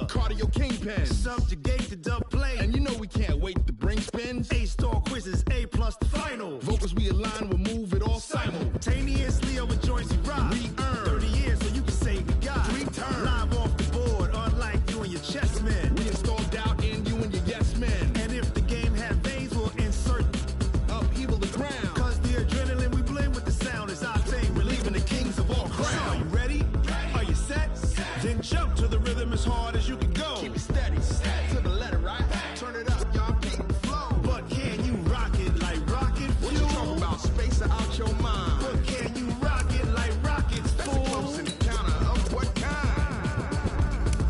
Cardio kingpin. Subjugate the dub play. And you know we can't wait to bring spins. A-star quizzes, A+ the final. Vocals we align, we'll move it all simultaneously over joints we rock. We earn 30 years so you can say we got 3 turns. Live off the board, unlike you and your chess men. We install doubt in you and your yes men. And if the game had veins, we'll insert upheaval the ground. Cause the adrenaline we blend with the sound is our thing. Relieving the kings of all crowns. So are you ready? Are you set? Then jump to the rhythm as hard as you can go. Keep it steady, to the letter, right? Turn it up, y'all, keep the flow. But can you rock it like rocket fuel? What you talking about? Space out your mind. But can you rock it like rockets, fool? That's a close encounter of what kind?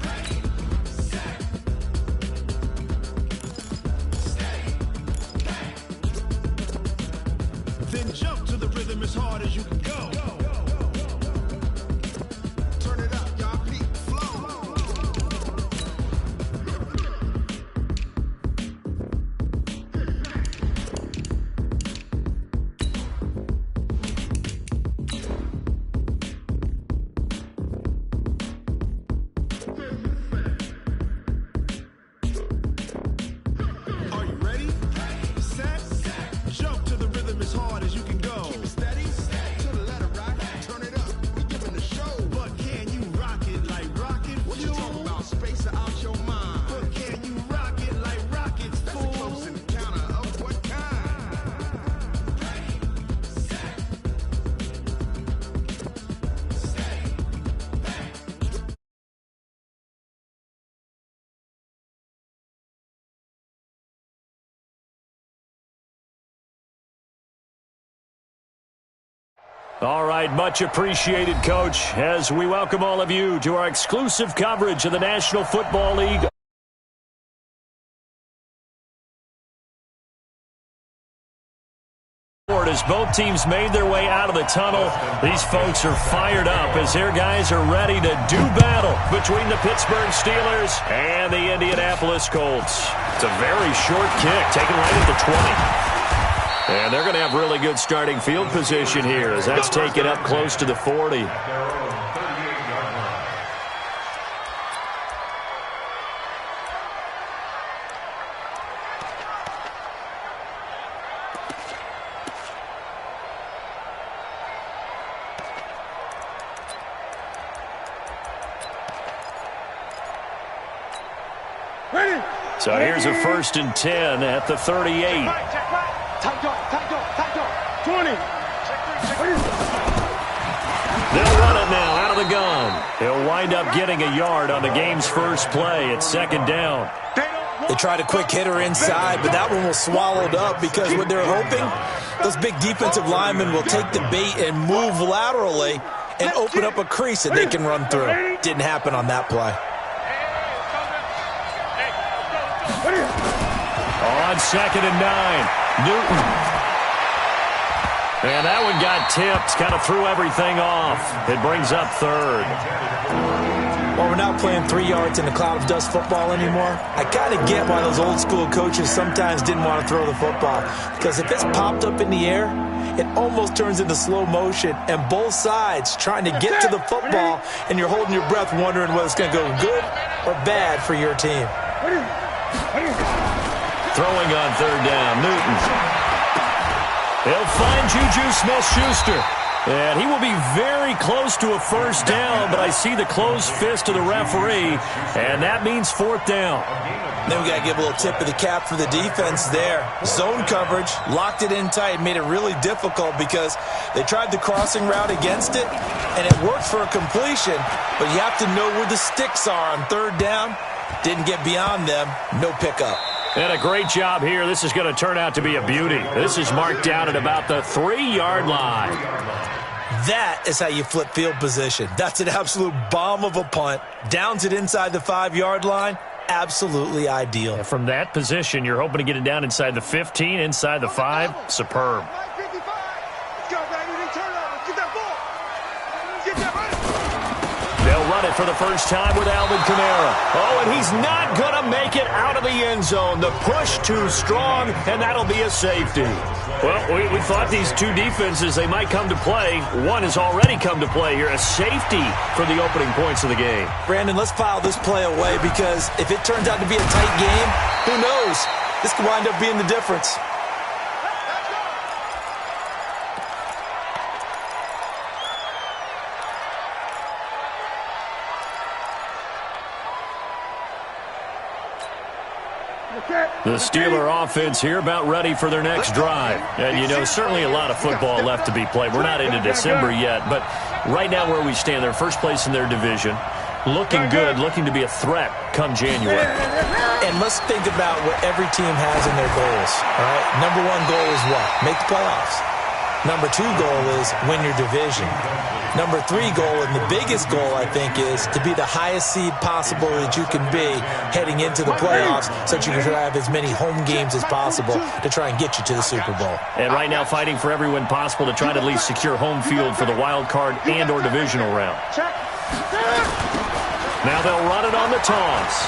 Ready, set, steady. Then jump to the rhythm as hard as you can go. Turn it up, y'all, keep the flow. Are you ready? Set, jump to the rhythm as hard as you can go. Keep it steady, to the letter, right? Turn it up, we giving the show. But can you rock it like rocket fuel? What you talking about? Space out your mind. But can you rock it like rockets, fool? That's a close encounter of what kind? Ready, set, All right, much appreciated, Coach, as we welcome all of you to our exclusive coverage of the National Football League. As both teams made their way out of the tunnel, these folks are fired up as their guys are ready to do battle between the Pittsburgh Steelers and the Indianapolis Colts. It's a very short kick, taken right at the 20. And they're going to have really good starting field position here as that's taken up close to the 40. So here's a 1st and 10 at the 38. 20. They'll run it now out of the gun. He'll wind up getting a yard on the game's first play. It's 2nd down. They tried a quick hitter inside, but that one was swallowed up because what they're hoping, those big defensive linemen will take the bait and move laterally and open up a crease that they can run through. Didn't happen on that play. On 2nd and 9, Newton. And that one got tipped, kind of threw everything off. It brings up 3rd. Well, we're not playing 3 yards in a cloud of dust football anymore. I kind of get why those old school coaches sometimes didn't want to throw the football. Because if it's popped up in the air, it almost turns into slow motion. And both sides trying to get to the football, and you're holding your breath wondering whether it's going to go good or bad for your team. Throwing on 3rd down, Newton. He'll find Juju Smith-Schuster. And he will be very close to a 1st down, but I see the closed fist of the referee, and that means 4th down. Then we got to give a little tip of the cap for the defense there. Zone coverage, locked it in tight, made it really difficult because they tried the crossing route against it, and it worked for a completion, but you have to know where the sticks are on 3rd down. Didn't get beyond them, no pickup. And a great job here. This is going to turn out to be a beauty. This is marked down at about the 3-yard line. That is how you flip field position. That's an absolute bomb of a punt. Downs it inside the 5-yard line. Absolutely ideal. And from that position, you're hoping to get it down inside the 15, inside the 5. Superb. They'll run it for the first time with Alvin Kamara. Oh, and he's not going to make it out of the end zone. The push too strong, and that'll be a safety. Well, we thought these two defenses, they might come to play. One has already come to play here, a safety for the opening points of the game. Brandon, let's file this play away because if it turns out to be a tight game, who knows? This could wind up being the difference. The Steeler offense here about ready for their next drive. And, you know, certainly a lot of football left to be played. We're not into December yet, but right now where we stand, they're first place in their division. Looking good, looking to be a threat come January. And let's think about what every team has in their goals. All right? Number one goal is what? Make the playoffs. Number two goal is win your division. Number three goal, and the biggest goal, I think, is to be the highest seed possible that you can be heading into the playoffs so that you can have as many home games as possible to try and get you to the Super Bowl. And right now fighting for every win possible to try to at least secure home field for the wild card and or divisional round. Now they'll run it on the toss.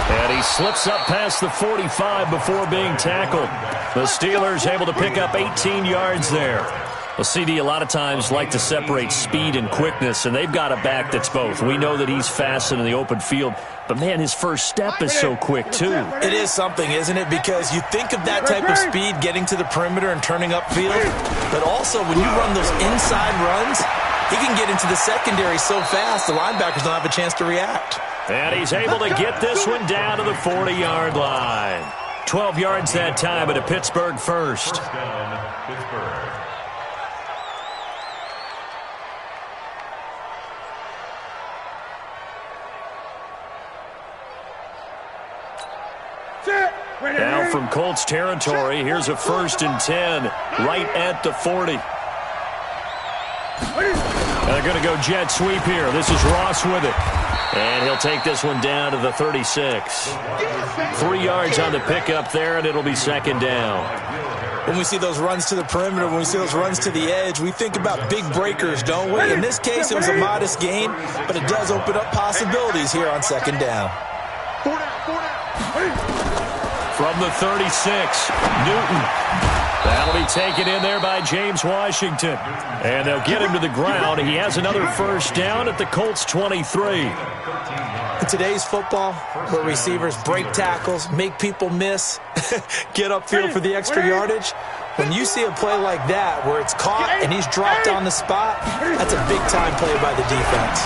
And he slips up past the 45 before being tackled. The Steelers able to pick up 18 yards there. Well, CD, a lot of times like to separate speed and quickness, and they've got a back that's both. We know that he's fast in the open field, but, man, his first step is so quick, too. It is something, isn't it? Because you think of that type of speed getting to the perimeter and turning upfield, but also when you run those inside runs, he can get into the secondary so fast the linebackers don't have a chance to react. And he's able to get this one down to the 40-yard line. 12 yards that time at a Pittsburgh first. Now from Colts territory, here's a 1st and 10 right at the 40. They're going to go jet sweep here. This is Ross with it. And he'll take this one down to the 36. 3 yards on the pickup there, and it'll be 2nd down. When we see those runs to the perimeter, when we see those runs to the edge, we think about big breakers, don't we? In this case, it was a modest gain, but it does open up possibilities here on 2nd down. From the 36, Newton. That'll be taken in there by James Washington. And they'll get him to the ground. He has another 1st down at the Colts 23. In today's football, where receivers break tackles, make people miss, get upfield for the extra yardage, when you see a play like that where it's caught and he's dropped on the spot, that's a big-time play by the defense.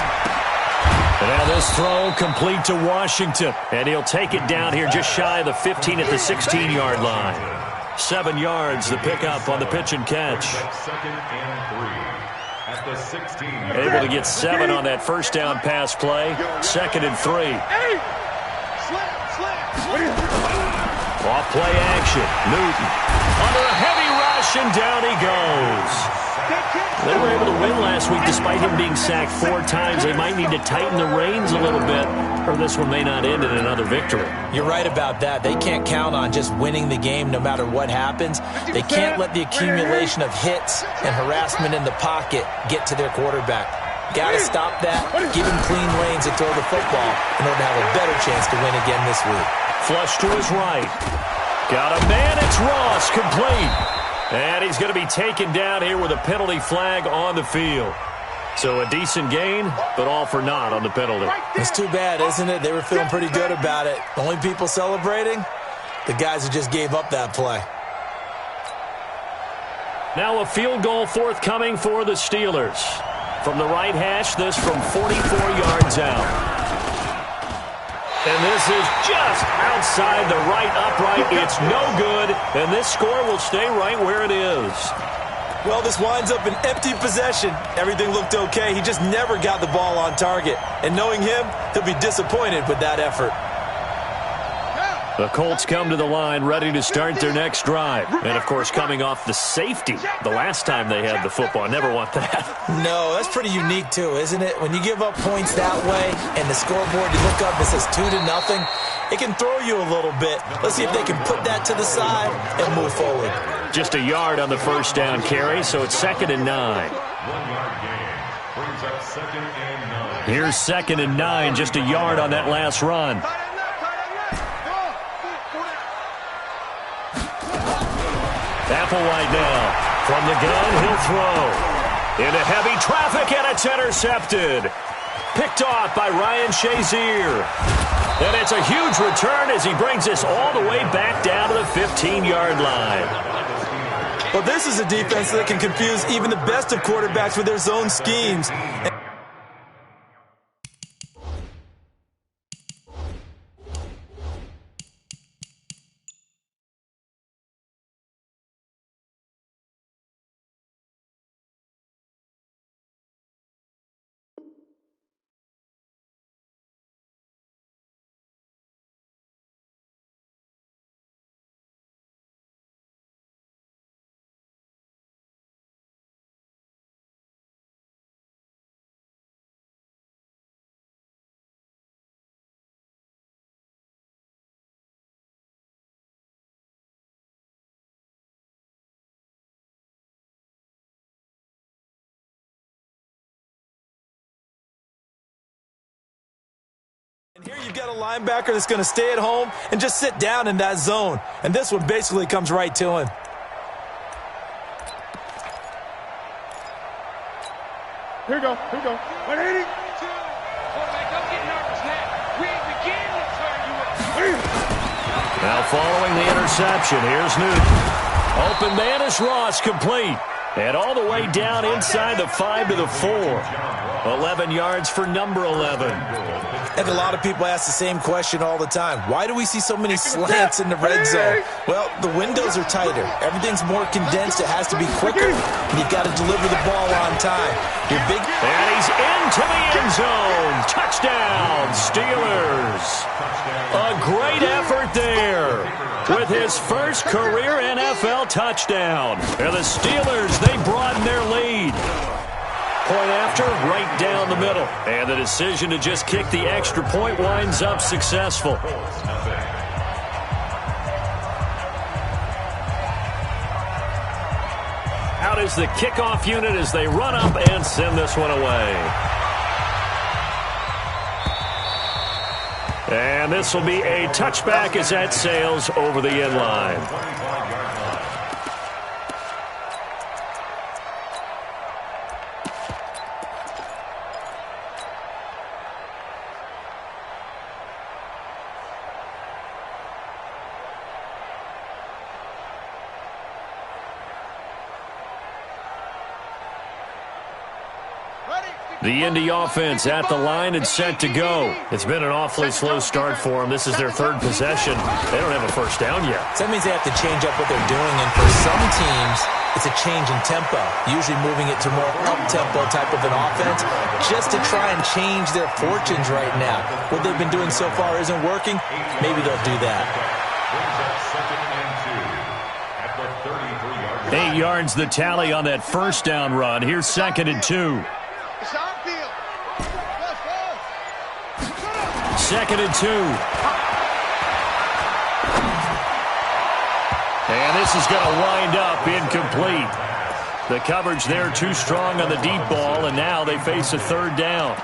And now this throw complete to Washington. And he'll take it down here just shy of the 15 at the 16-yard line. 7 yards, the pickup on the pitch and catch. Able to get 7 on that 1st down pass play. 2nd and 3. Off play action. Newton under a heavy rush, and down he goes. They were able to win last week despite him being sacked 4 times. They might need to tighten the reins a little bit, or this one may not end in another victory. You're right about that. They can't count on just winning the game no matter what happens. They can't let the accumulation of hits and harassment in the pocket get to their quarterback. Got to stop that, give him clean lanes to throw the football in order to have a better chance to win again this week. Flush to his right. Got a man, it's Ross, complete. And he's going to be taken down here with a penalty flag on the field. So a decent gain, but all for naught on the penalty. It's too bad, isn't it? They were feeling pretty good about it. The only people celebrating, the guys who just gave up that play. Now a field goal forthcoming for the Steelers. From the right hash, this from 44 yards out. And this is just outside the right upright. It's no good, and this score will stay right where it is. Well, this winds up an empty possession. Everything looked okay. He just never got the ball on target. And knowing him, he'll be disappointed with that effort. The Colts come to the line ready to start their next drive. And, of course, coming off the safety the last time they had the football. Never want that. No, that's pretty unique, too, isn't it? When you give up points that way and the scoreboard, you look up and it says 2-0, it can throw you a little bit. Let's see if they can put that to the side and move forward. Just a yard on the 1st down carry, so it's 2nd and 9. Here's 2nd and 9, just a yard on that last run. Applewhite now. From the gun, he'll throw. Into heavy traffic, and it's intercepted. Picked off by Ryan Shazier. And it's a huge return as he brings us all the way back down to the 15-yard line. Well, this is a defense that can confuse even the best of quarterbacks with their zone schemes. And here you've got a linebacker that's going to stay at home and just sit down in that zone. And this one basically comes right to him. Here we go. 180. Don't get nervous now. We begin to turn you up. Now following the interception, here's Newton. Open man is Ross, complete. And all the way down inside the 5 to the 4. 11 yards for number 11. And a lot of people ask the same question all the time. Why do we see so many slants in the red zone? Well, the windows are tighter. Everything's more condensed. It has to be quicker. And you've got to deliver the ball on time. And he's into the end zone. Touchdown, Steelers. A great effort there with his first career NFL touchdown. And the Steelers, they broaden their lead. Point after, right down the middle. And the decision to just kick the extra point winds up successful. Out is the kickoff unit as they run up and send this one away. And this will be a touchback as that sails over the end line. The Indy offense at the line and set to go. It's been an awfully slow start for them. This is their third possession. They don't have a first down yet. So that means they have to change up what they're doing, and for some teams, it's a change in tempo, usually moving it to more up-tempo type of an offense, just to try and change their fortunes right now. What they've been doing so far isn't working. Maybe they'll do that. 8 yards the tally on that first down run. Here's 2nd and 2. 2nd and 2. And this is going to wind up incomplete. The coverage there too strong on the deep ball, and now they face a third down.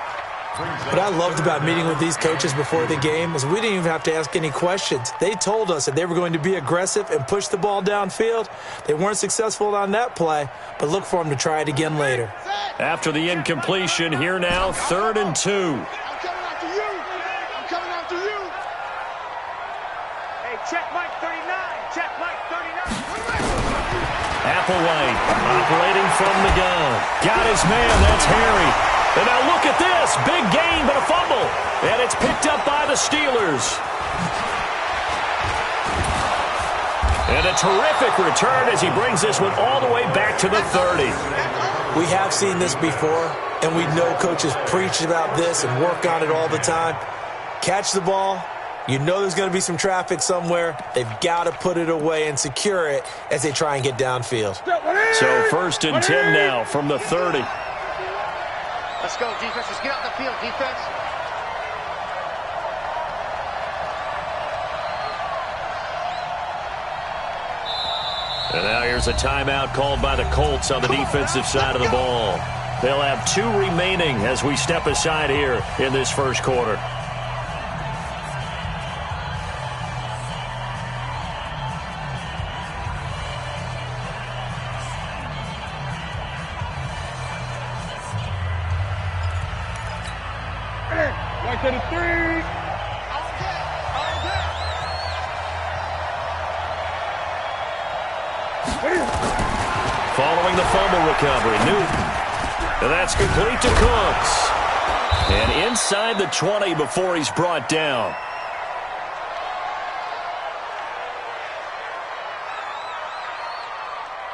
What I loved about meeting with these coaches before the game is we didn't even have to ask any questions. They told us that they were going to be aggressive and push the ball downfield. They weren't successful on that play, but look for them to try it again later. After the incompletion, here now, 3rd and 2. Applewhite operating from the gun. Got his man, that's Harry. And now look at this, big gain but a fumble. And it's picked up by the Steelers. And a terrific return as he brings this one all the way back to the 30. We have seen this before, and we know coaches preach about this and work on it all the time. Catch the ball. You know there's going to be some traffic somewhere. They've got to put it away and secure it as they try and get downfield. So 1st and 10 now from the 30. Let's go, defense. Let's get out the field, defense. And now here's a timeout called by the Colts on the defensive side of the ball. They'll have 2 remaining as we step aside here in this first quarter. Right to the 3. Following the fumble recovery, Newton. And that's complete to Cooks. And inside the 20 before he's brought down.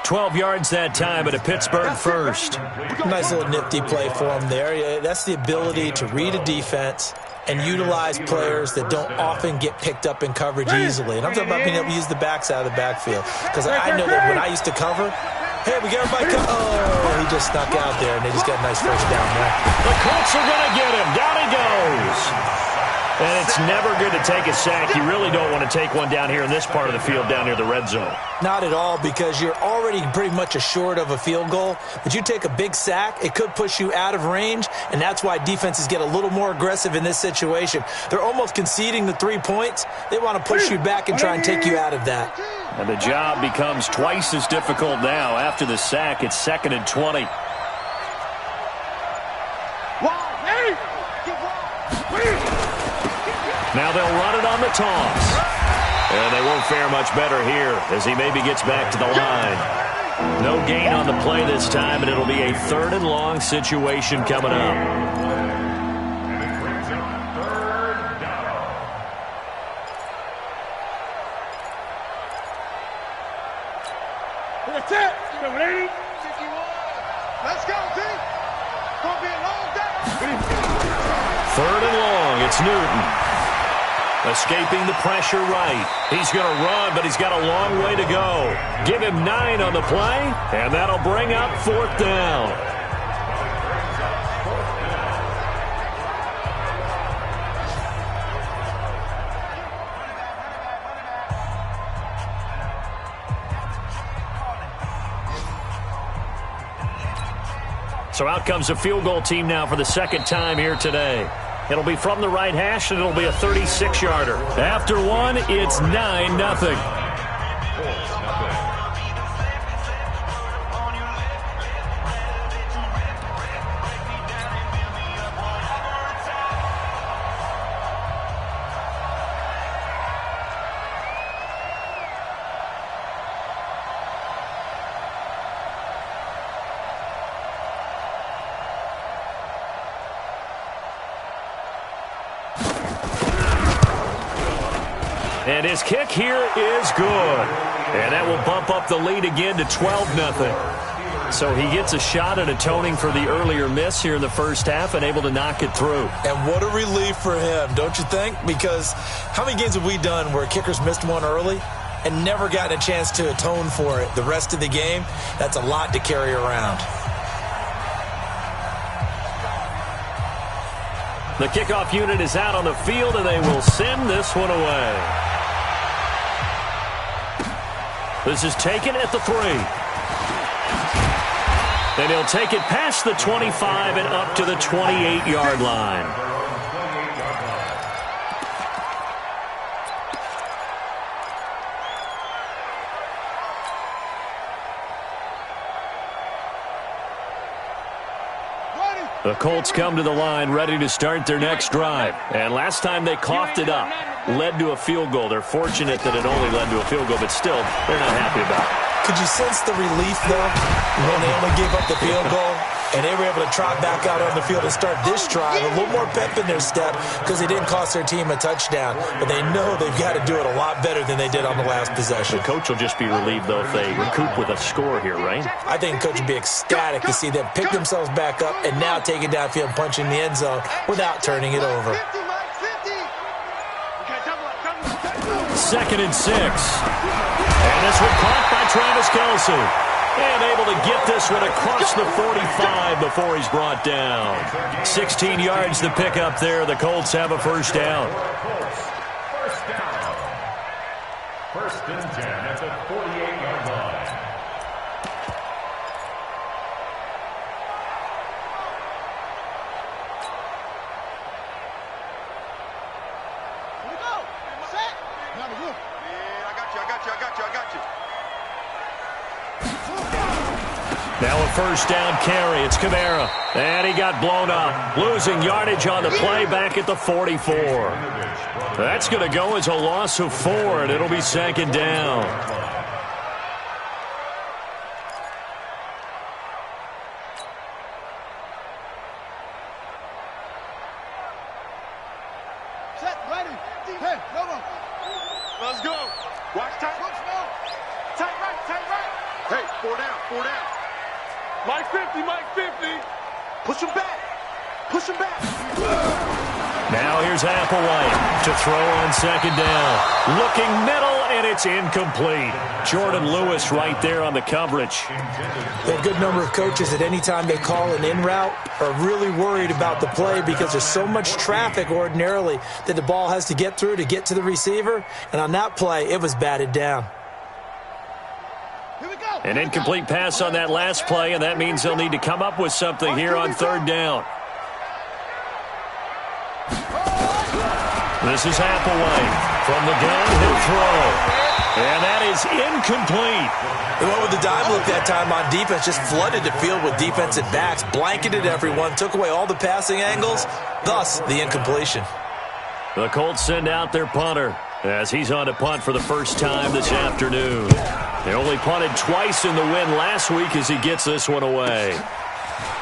$12 yards that time, but a Pittsburgh first. Nice little nifty play for him there. Yeah, that's the ability to read a defense and utilize players that don't often get picked up in coverage easily. And I'm talking about being able to use the backside of the backfield. Because I know that when I used to cover, hey, we got everybody oh, he just snuck out there, and they just got a nice first down there. The Colts are going to get him. Down he goes. And it's never good to take a sack. You really don't want to take one down here in this part of the field down near the red zone. Not at all, because you're already pretty much assured of a field goal. But you take a big sack, it could push you out of range, and that's why defenses get a little more aggressive in this situation. They're almost conceding the 3 points. They want to push you back and try and take you out of that. And the job becomes twice as difficult now. After the sack, it's 2nd and 20. Now they'll run it on the toss. And they won't fare much better here as he maybe gets back to the line. No gain on the play this time, and it'll be a 3rd and long situation coming up. That's it. 780. Let's go, team. Gonna be a long day. 3rd and long. It's Newton. Escaping the pressure right. He's going to run, but he's got a long way to go. Give him 9 on the play, and that'll bring up 4th down. So out comes the field goal team now for the 2nd time here today. It'll be from the right hash, and it'll be a 36-yarder. After one, it's 9-0. And his kick here is good. And that will bump up the lead again to 12-0. So he gets a shot at atoning for the earlier miss here in the first half and able to knock it through. And what a relief for him, don't you think? Because how many games have we done where kickers missed one early and never gotten a chance to atone for it the rest of the game? That's a lot to carry around. The kickoff unit is out on the field, and they will send this one away. This is taken at the 3. And he'll take it past the 25 and up to the 28-yard line. The Colts come to the line ready to start their next drive. And last time they coughed it up, led to a field goal. They're fortunate that it only led to a field goal, but still, they're not happy about it. Could you sense the relief, though, when they only gave up the field goal and they were able to trot back out on the field and start this drive? A little more pep in their step because they didn't cost their team a touchdown. But they know they've got to do it a lot better than they did on the last possession. The coach will just be relieved, though, if they recoup with a score here, right? I think the coach would be ecstatic to see them pick themselves back up and now take it downfield and punch in the end zone without turning it over. 2nd and 6. And this one caught by Travis Kelce. And able to get this one across the 45 before he's brought down. 16 yards to pick up there. The Colts have a first down. First and 10 at the 48-yard line. Now a first down carry. It's Kamara. And he got blown up. Losing yardage on the play back at the 44. That's going to go as a loss of 4, and it'll be second down. Set, ready. Hey, come on. Let's go. Watch tight. Tight right. Hey, 4 down. Mike 50, Mike 50. Push him back. Now here's Applewhite to throw on second down. Looking middle, and it's incomplete. Jordan Lewis right there on the coverage. A good number of coaches at any time they call an in route are really worried about the play because there's so much traffic ordinarily that the ball has to get through to get to the receiver. And on that play, it was batted down. An incomplete pass on that last play, and that means they'll need to come up with something here on third down. This is Applewhite from the gun. He'll throw. And that is incomplete. They went with the dime look that time on defense, just flooded the field with defensive backs, blanketed everyone, took away all the passing angles, thus the incompletion. The Colts send out their punter as he's on to punt for the first time this afternoon. They only punted twice in the win last week as he gets this one away.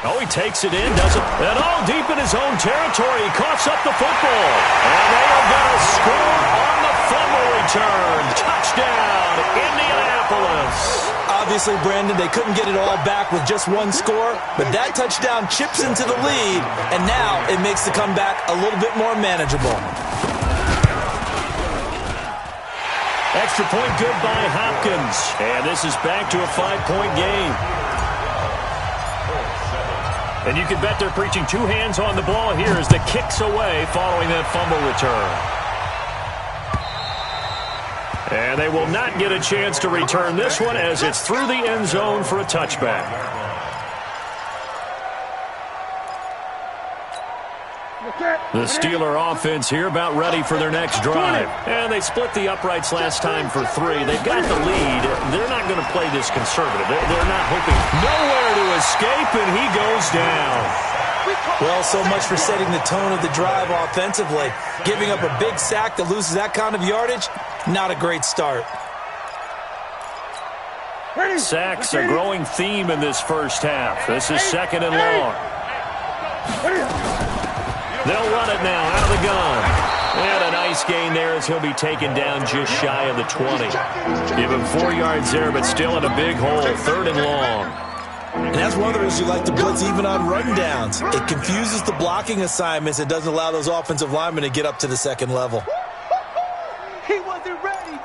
Oh, he takes it in, does it? And deep in his own territory. He coughs up the football. And they are going to score on the fumble return. Touchdown, Indianapolis. Obviously, Brandon, they couldn't get it all back with just one score, but that touchdown chips into the lead, and now it makes the comeback a little bit more manageable. Extra point good by Hopkins. And this is back to a 5-point game. And you can bet they're preaching 2 hands on the ball here as the kick's away following that fumble return. And they will not get a chance to return this one as it's through the end zone for a touchback. The Steeler offense here about ready for their next drive. And they split the uprights last time for 3. They've got the lead. They're not going to play this conservative. They're not hoping. Nowhere to escape, and he goes down. Well, so much for setting the tone of the drive offensively. Giving up a big sack that loses that kind of yardage, not a great start. Sacks, a growing theme in this first half. This is second and long. They'll run it now out of the gun. And a nice gain there as he'll be taken down just shy of the 20. Give him 4 yards there, but still in a big hole, third and long. And that's one of the reasons you like to blitz even on rundowns. It confuses the blocking assignments. It doesn't allow those offensive linemen to get up to the second level. He wasn't ready.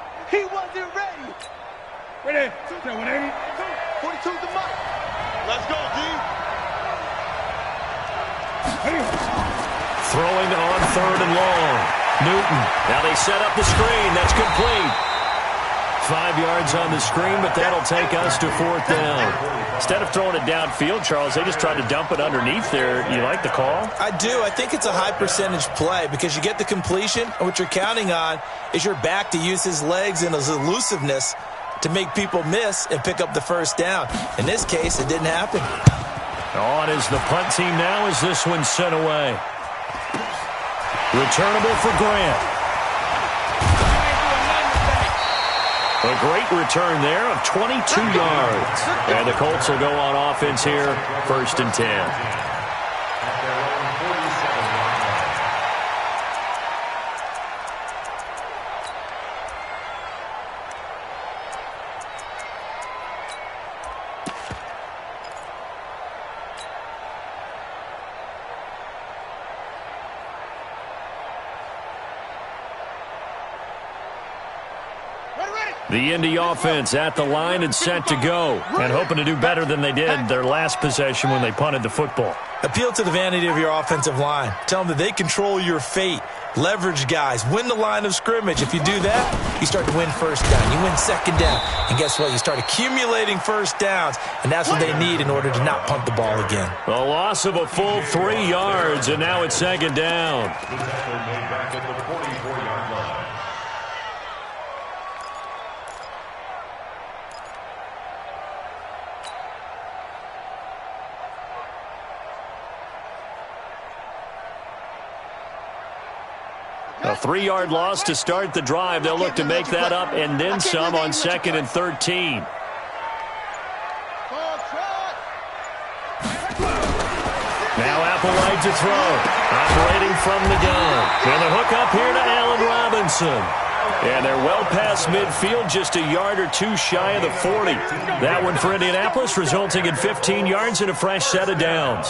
Ready. 180. 42 to Mike. Let's go, D. Throwing on third and long. Newton. Now they set up the screen. That's complete. 5 yards on the screen, but that'll take us to fourth down. Instead of throwing it downfield, Charles, they just tried to dump it underneath there. You like the call? I do. I think it's a high percentage play because you get the completion, and what you're counting on is your back to use his legs and his elusiveness to make people miss and pick up the first down. In this case, it didn't happen. On is the punt team now as this one's sent away. Returnable for Grant. A great return there of 22 yards. And the Colts will go on offense here, 1st and 10. The Indy offense at the line and set to go. And hoping to do better than they did their last possession when they punted the football. Appeal to the vanity of your offensive line. Tell them that they control your fate. Leverage guys. Win the line of scrimmage. If you do that, you start to win first down. You win second down. And guess what? You start accumulating first downs. And that's what they need in order to not punt the ball again. A loss of a full 3 yards, and now it's second down. A 3-yard loss to start the drive. They'll look to make that up and then some on 2nd and 13. Now Applewhite to throw. Operating from the gun. And the hook up here to Allen Robinson. And they're well past midfield, just a yard or two shy of the 40. That one for Indianapolis, resulting in 15 yards and a fresh set of downs.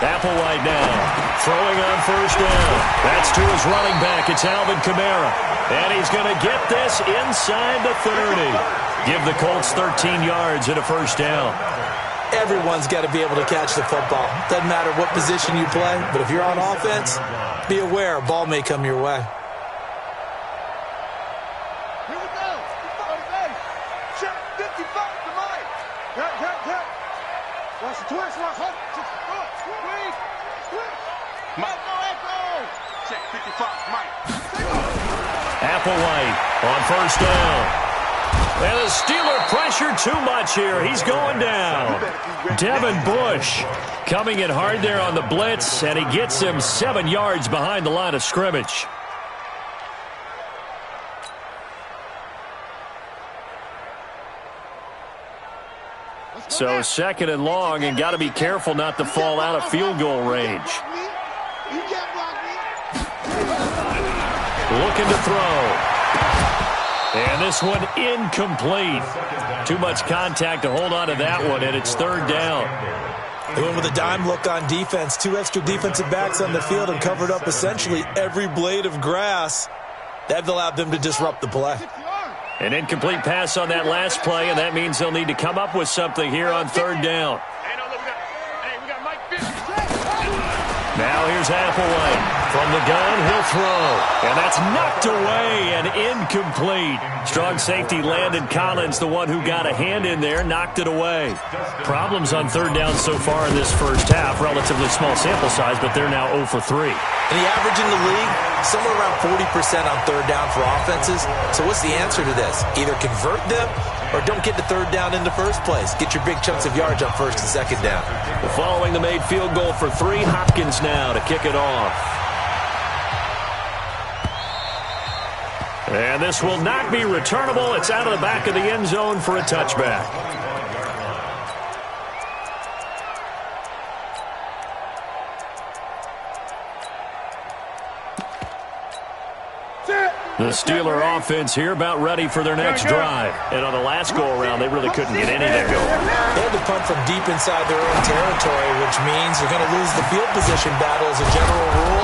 Applewhite now, throwing on first down. That's to his running back. It's Alvin Kamara. And he's going to get this inside the 30. Give the Colts 13 yards and a first down. Everyone's got to be able to catch the football. Doesn't matter what position you play, but if you're on offense, be aware a ball may come your way. Here we go. Check 55 to Mike. Watch the twist. Mike, echo. Check 55, Mike. Applewhite on first down. And the Steeler pressure too much here. He's going down. Devin Bush coming in hard there on the blitz, and he gets him 7 yards behind the line of scrimmage. So 2nd and long, and got to be careful not to fall out of field goal range. Looking to throw. And this one incomplete. Too much contact to hold on to that one, and it's 3rd down. They went with a dime look on defense. 2 extra defensive backs on the field and covered up essentially every blade of grass. That allowed them to disrupt the play. An incomplete pass on that last play, and that means they'll need to come up with something here on 3rd down. Now here's Applewhite. From the gun, he'll throw. And that's knocked away and incomplete. Strong safety Landon Collins, the one who got a hand in there, knocked it away. Problems on 3rd down so far in this first half. Relatively small sample size, but they're now 0 for 3. And the average in the league, somewhere around 40% on 3rd down for offenses. So what's the answer to this? Either convert them or don't get to 3rd down in the first place. Get your big chunks of yards on 1st and 2nd down. Following the made field goal for 3, Hopkins now to kick it off. And this will not be returnable. It's out of the back of the end zone for a touchback. The Steeler offense here about ready for their next drive. And on the last go-around, they really couldn't get anything going. They had to punt from deep inside their own territory, which means they're going to lose the field position battle as a general rule.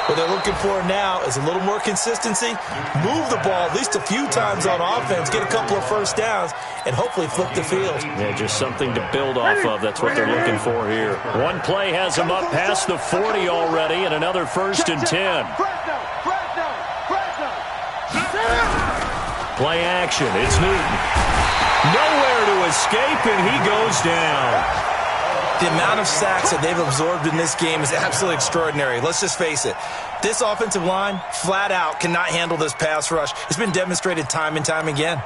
What they're looking for now is a little more consistency, move the ball at least a few times on offense, get a couple of first downs, and hopefully flip the field. Yeah, just something to build off of. That's what they're looking for here. One play has them up past the 40 already, and another 1st and 10. Play action. It's Newton. Nowhere to escape, and he goes down. The amount of sacks that they've absorbed in this game is absolutely extraordinary. Let's just face it. This offensive line, flat out, cannot handle this pass rush. It's been demonstrated time and time again.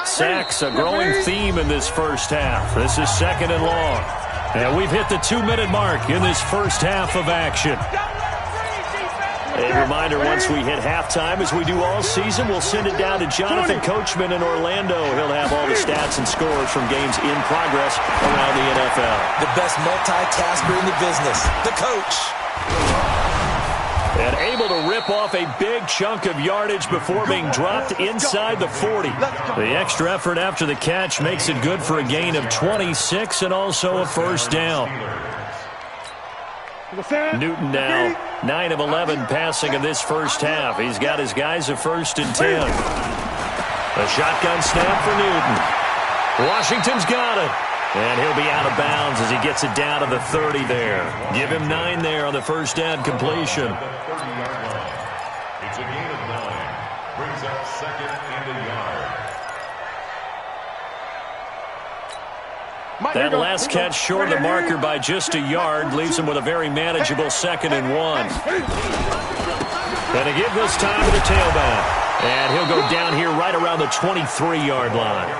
Sacks, a growing theme in this first half. This is 2nd and long. And we've hit the 2-minute mark in this first half of action. A reminder, once we hit halftime, as we do all season, we'll send it down to Jonathan Coachman in Orlando. He'll have all the stats and scores from games in progress around the NFL. The best multitasker in the business, the coach. And able to rip off a big chunk of yardage before being dropped inside the 40. The extra effort after the catch makes it good for a gain of 26 and also a first down. Newton now 9 of 11 passing in this first half. He's got his guys a 1st and 10. A shotgun snap for Newton. Washington's got it. And he'll be out of bounds as he gets it down to the 30 there. Give him 9 there on the first down completion. It's a gain of 9. Brings up 2nd and a yard. That last catch short of the marker by just a yard leaves him with a very manageable 2nd and 1. Going to give this time to the tailback. And he'll go down here right around the 23-yard line.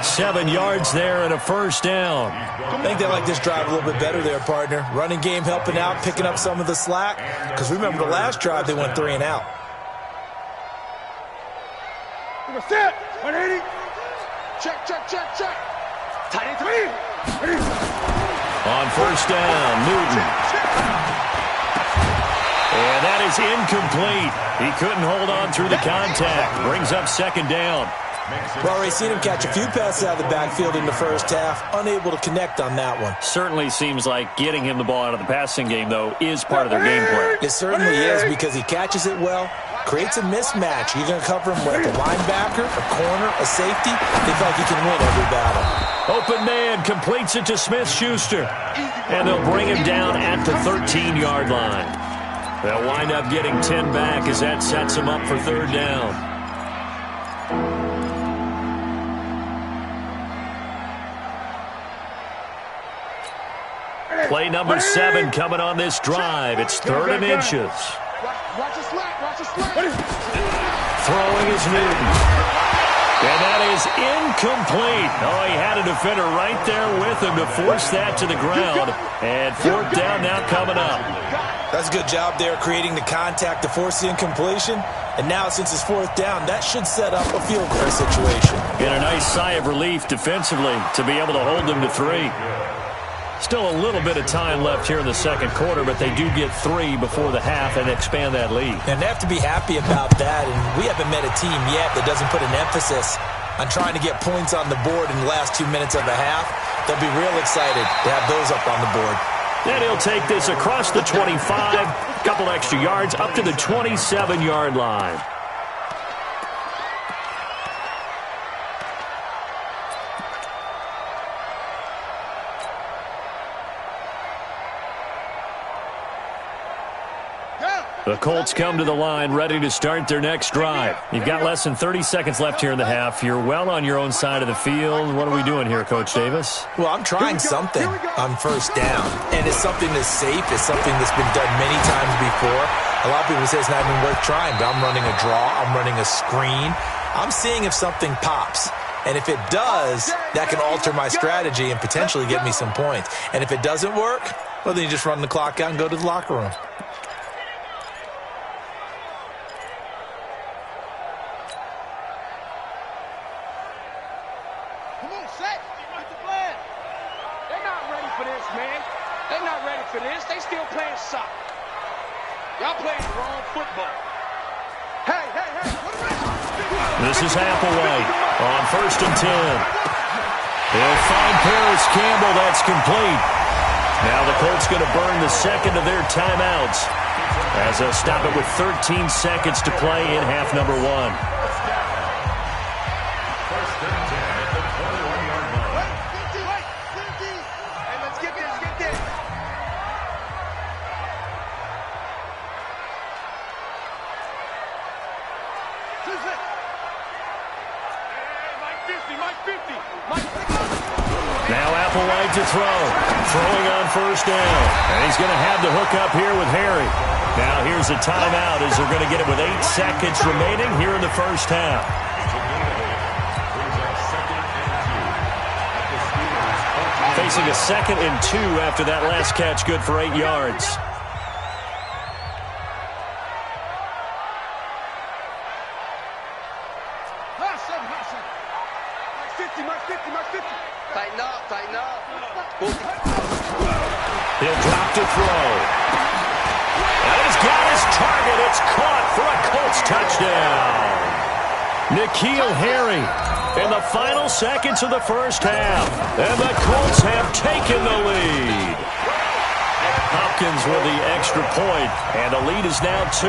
7 yards there and a first down. I think they like this drive a little bit better there, partner. Running game helping out, picking up some of the slack. Because remember the last drive, they went 3 and out. Set. 180. Check. Tight end 3. On first down, Newton. And that is incomplete. He couldn't hold on through the contact. Brings up second down. Well, already seen him catch a few passes out of the backfield in the first half. Unable to connect on that one. Certainly seems like getting him the ball out of the passing game, though, is part of their game plan. It certainly is because he catches it well, creates a mismatch. You're going to cover him with a linebacker, a corner, a safety. They feel like he can win every battle. Open man completes it to Smith-Schuster. And they'll bring him down at the 13-yard line. They'll wind up getting 10 back as that sets him up for third down. Play number 7 coming on this drive. It's 3rd and inches. Watch the slack. Throwing is Newton. And that is incomplete. Oh, he had a defender right there with him to force that to the ground. And 4th down now coming up. That's a good job there creating the contact to force the incompletion. And now since it's 4th down, that should set up a field goal situation. And a nice sigh of relief defensively to be able to hold them to 3. Still a little bit of time left here in the second quarter, but they do get 3 before the half and expand that lead. And they have to be happy about that. And we haven't met a team yet that doesn't put an emphasis on trying to get points on the board in the last 2 minutes of the half. They'll be real excited to have those up on the board. Then he'll take this across the 25, couple extra yards, up to the 27-yard line. The Colts come to the line ready to start their next drive. You've got less than 30 seconds left here in the half. You're well on your own side of the field. What are we doing here, Coach Davis? Well, I'm trying something on first down. And it's something that's safe. It's something that's been done many times before. A lot of people say it's not even worth trying, but I'm running a draw. I'm running a screen. I'm seeing if something pops. And if it does, that can alter my strategy and potentially get me some points. And if it doesn't work, well, then you just run the clock out and go to the locker room. This is Applewhite on 1st and 10. They'll find Paris Campbell. That's complete. Now the Colts going to burn the second of their timeouts as they'll stop it with 13 seconds to play in half number 1. Now Applewhite to throw. Throwing on first down. And he's going to have the hook up here with Harry. Now here's a timeout as they're going to get it with 8 seconds remaining here in the first half. Facing a 2nd and 2 after that last catch, good for 8 yards. He'll drop to throw. And he's got his target. It's caught for a Colts touchdown. N'Keal Harry in the final seconds of the first half. And the Colts have taken the lead. Hopkins with the extra point, and the lead is now 2.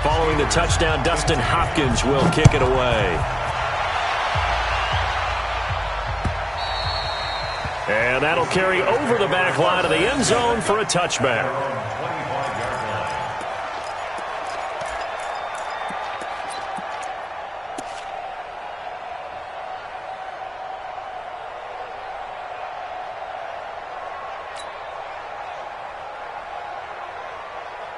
Following the touchdown, Dustin Hopkins will kick it away. And that'll carry over the back line of the end zone for a touchback.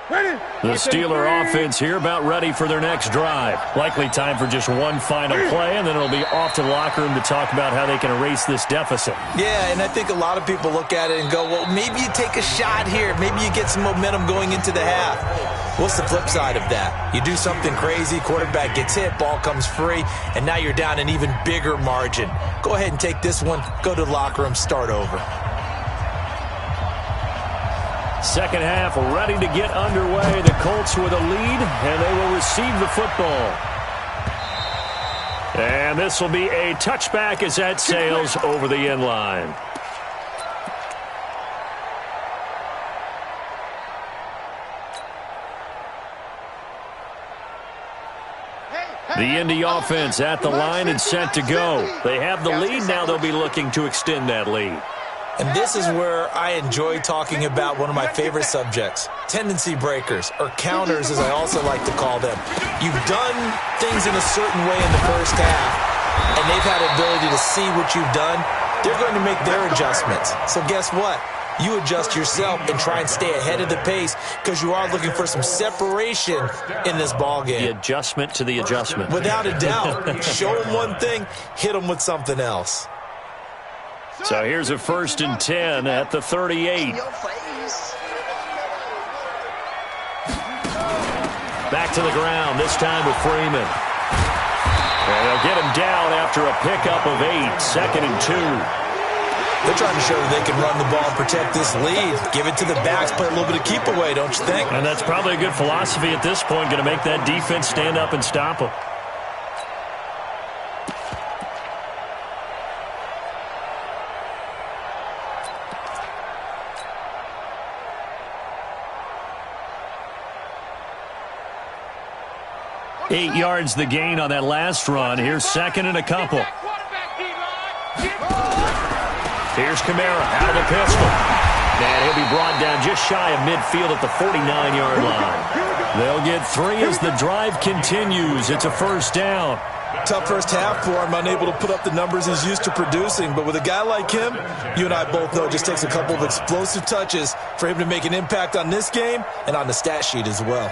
The Steeler offense here about ready for their next drive. Likely time for just one final play, and then it'll be off to the locker room to talk about how they can erase this deficit. Yeah, and I think a lot of people look at it and go, well, maybe you take a shot here. Maybe you get some momentum going into the half. What's the flip side of that? You do something crazy, quarterback gets hit, ball comes free, and now you're down an even bigger margin. Go ahead and take this one, go to the locker room, start over. Second half ready to get underway. The Colts with a lead, and they will receive the football. And this will be a touchback as that sails over the end line. The Indy offense at the line and set to go. They have the lead. Now they'll be looking to extend that lead. And this is where I enjoy talking about one of my favorite subjects, tendency breakers, or counters as I also like to call them. You've done things in a certain way in the first half, and they've had the ability to see what you've done. They're going to make their adjustments. So guess what? You adjust yourself and try and stay ahead of the pace because you are looking for some separation in this ball game. The adjustment to the adjustment. Without a doubt. Show them one thing, hit them with something else. So here's a 1st and 10 at the 38. Back to the ground, this time with Freeman. And they'll get him down after a pickup of 8, 2nd and 2. They're trying to show that they can run the ball and protect this lead. Give it to the backs, play a little bit of keep away, don't you think? And that's probably a good philosophy at this point, going to make that defense stand up and stop them. Eight yards the gain on that last run. Here's 2nd and a couple. Here's Kamara out of the pistol. And he'll be brought down just shy of midfield at the 49-yard line. They'll get 3 as the drive continues. It's a 1st down. Tough first half for him, unable to put up the numbers he's used to producing. But with a guy like him, you and I both know it just takes a couple of explosive touches for him to make an impact on this game and on the stat sheet as well.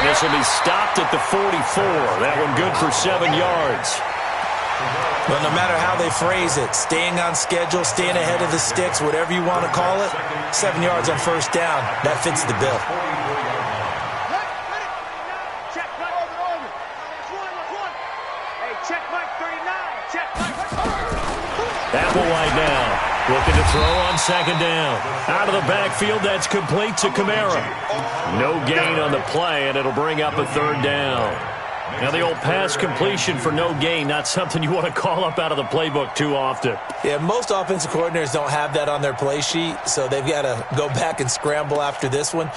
This will be stopped at the 44. That one good for 7 yards. Well, no matter how they phrase it, staying on schedule, staying ahead of the sticks, whatever you want to call it, 7 yards on 1st down, that fits the bill. Applewhite now. Looking to throw on 2nd down. Out of the backfield, that's complete to Kamara. No gain on the play, and it'll bring up a 3rd down. Now, the old pass completion for no gain, not something you want to call up out of the playbook too often. Yeah, most offensive coordinators don't have that on their play sheet, so they've got to go back and scramble after this one.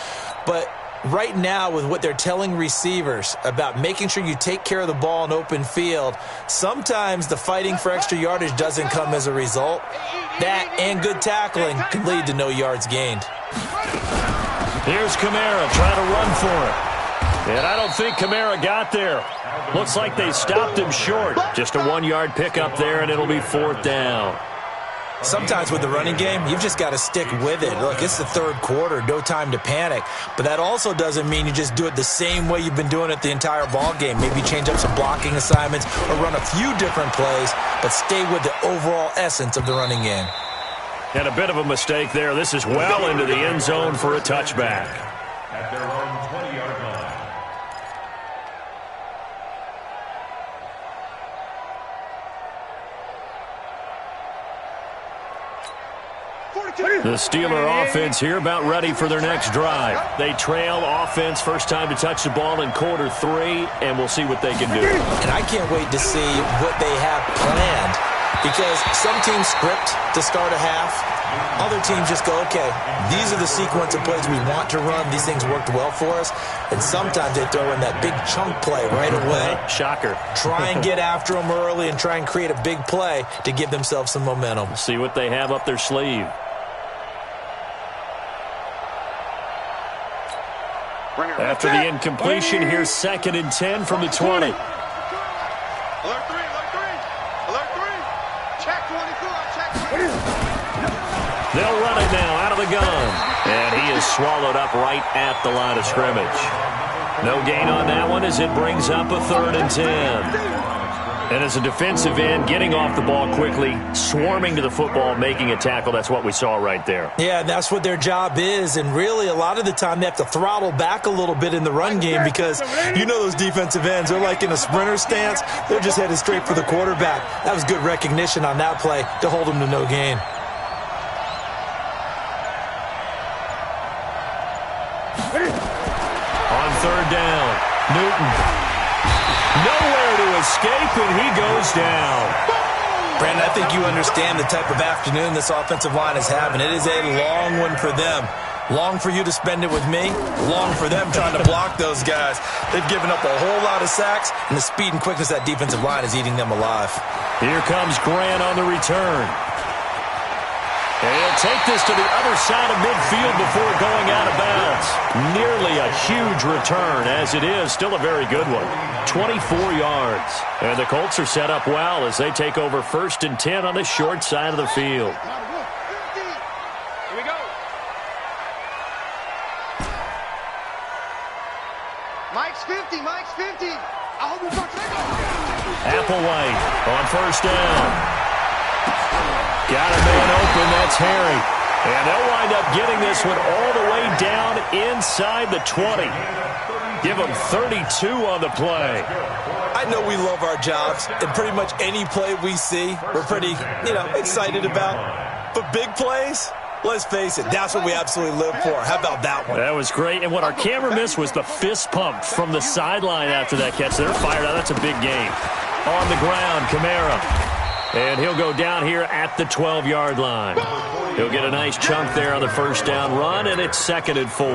But right now, with what they're telling receivers about making sure you take care of the ball in open field, sometimes the fighting for extra yardage doesn't come as a result. That and good tackling can lead to no yards gained. Here's Kamara trying to run for it. And I don't think Kamara got there. Looks like they stopped him short. Just a 1-yard pickup there, and it'll be 4th down. Sometimes with the running game, you've just got to stick with it. Look, it's the 3rd quarter, no time to panic. But that also doesn't mean you just do it the same way you've been doing it the entire ball game. Maybe change up some blocking assignments or run a few different plays, but stay with the overall essence of the running game. And a bit of a mistake there. This is well into the end zone for a touchback. At their own 20-yard line. The Steeler offense here about ready for their next drive. They trail offense, first time to touch the ball in quarter 3, and we'll see what they can do. And I can't wait to see what they have planned Because some teams script to start a half. Other teams just go, okay, these are the sequence of plays we want to run. These things worked well for us. And sometimes they throw in that big chunk play right away. Shocker. Try and get after them early and try and create a big play to give themselves some momentum. See what they have up their sleeve. After the incompletion, here's 2nd and 10 from the 20. Alert 3, alert 3, alert 3. Check 24, check 24. They'll run it now out of the gun. And he is swallowed up right at the line of scrimmage. No gain on that one as it brings up a 3rd and 10. And as a defensive end, getting off the ball quickly, swarming to the football, making a tackle, that's what we saw right there. Yeah, that's what their job is. And really, a lot of the time, they have to throttle back a little bit in the run game because you know those defensive ends, they're like in a sprinter stance. They're just headed straight for the quarterback. That was good recognition on that play to hold them to no gain. On 3rd down, Newton. Nowhere to escape, and he goes down. Brandon, I think you understand the type of afternoon this offensive line is having. It is a long one for them. Long for you to spend it with me. Long for them trying to block those guys. They've given up a whole lot of sacks, and the speed and quickness of that defensive line is eating them alive. Here comes Grant on the return. And he'll take this to the other side of midfield before going out of bounds. Nearly a huge return, as it is. Still a very good one. 24 yards. And the Colts are set up well as they take over 1st and 10 on the short side of the field. Here we go. Mike's 50, Mike's 50. I hope you don't take it. Applewhite on 1st down. Got a man open, that's Harry. And they'll wind up getting this one all the way down inside the 20. Give them 32 on the play. I know we love our jobs, and pretty much any play we see, we're pretty, excited about. But big plays, let's face it, that's what we absolutely live for. How about that one? That was great. And what our camera missed was the fist pump from the sideline after that catch. They're fired out. That's a big game. On the ground, Kamara. And he'll go down here at the 12-yard line. He'll get a nice chunk there on the 1st down run, and it's 2nd and 4.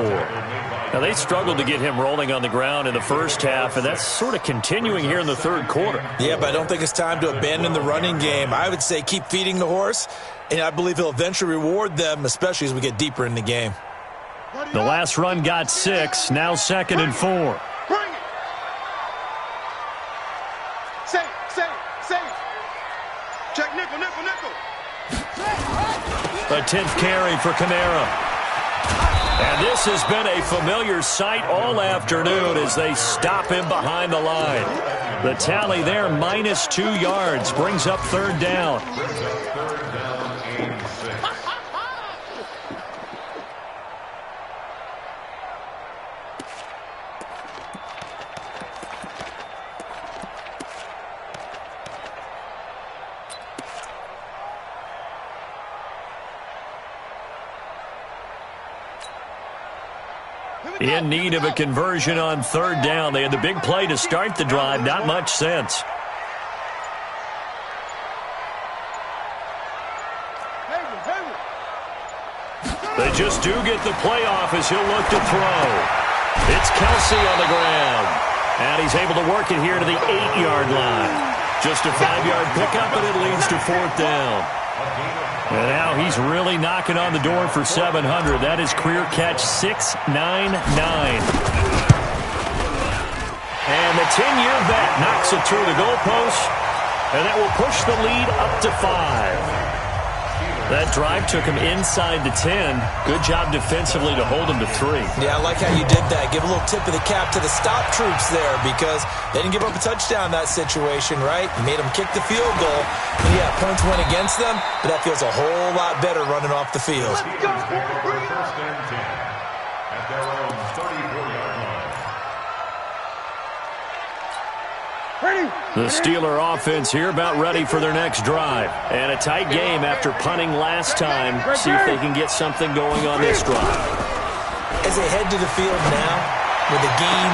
Now, they struggled to get him rolling on the ground in the first half, and that's sort of continuing here in the 3rd quarter. Yeah, but I don't think it's time to abandon the running game. I would say keep feeding the horse, and I believe he'll eventually reward them, especially as we get deeper in the game. The last run got 6, now 2nd and 4. Bring it. Say. Check nickel. A 10th carry for Kamara. And this has been a familiar sight all afternoon as they stop him behind the line. The tally there, -2 yards, brings up 3rd down. In need of a conversion on 3rd down. They had the big play to start the drive. Not much sense. They just do get the play off as he'll look to throw. It's Kelsey on the ground. And he's able to work it here to the 8-yard line. Just a 5-yard pickup, and it leads to 4th down. And now he's really knocking on the door for 700. That is career catch 699. And the 10-year vet knocks it through the goalpost, and that will push the lead up to 5. That drive took him inside the 10. Good job defensively to hold him to 3. Yeah, I like how you did that. Give a little tip of the cap to the stop troops there because they didn't give up a touchdown in that situation, right? You made them kick the field goal. And yeah, points went against them, but that feels a whole lot better running off the field. Let's go. Bring it on. 1st and 10 at their own 34-yard line. The Steeler offense here about ready for their next drive. And a tight game after punting last time. See if they can get something going on this drive. As they head to the field now, with the game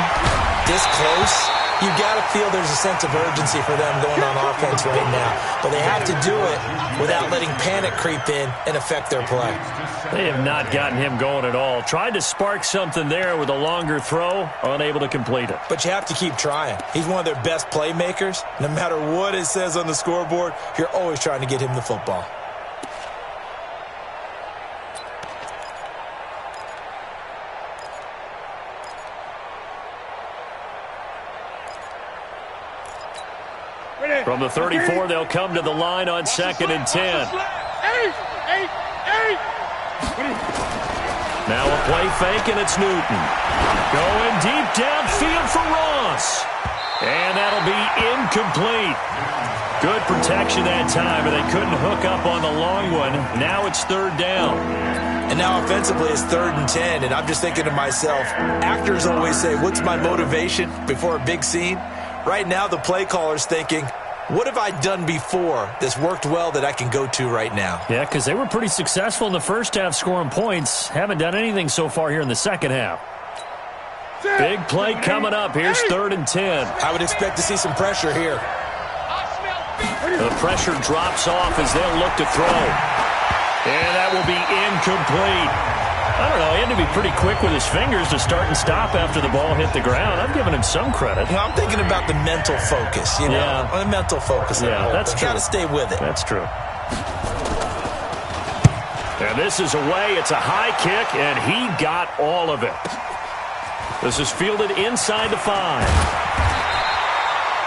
this close, You've got to feel there's a sense of urgency for them going on offense right now. But they have to do it without letting panic creep in and affect their play. They have not gotten him going at all. Tried to spark something there with a longer throw, unable to complete it. But you have to keep trying. He's one of their best playmakers. No matter what it says on the scoreboard, you're always trying to get him the football. From the 34, they'll come to the line on 2nd and 10. Now a play fake, and it's Newton. Going deep downfield for Ross. And that'll be incomplete. Good protection that time, and they couldn't hook up on the long one. Now it's 3rd down. And now offensively it's 3rd and 10, and I'm just thinking to myself, actors always say, what's my motivation before a big scene? Right now the play caller's thinking, what have I done before that's worked well that I can go to right now? Yeah, because they were pretty successful in the first half scoring points. Haven't done anything so far here in the second half. Big play coming up. Here's 3rd and 10. I would expect to see some pressure here. The pressure drops off as they'll look to throw. And that will be incomplete. I don't know. He had to be pretty quick with his fingers to start and stop after the ball hit the ground. I'm giving him some credit. I'm thinking about the mental focus, you know. Yeah. The mental focus. Yeah, that's true. Got to stay with it. That's true. And this is away. It's a high kick, and he got all of it. This is fielded inside the 5.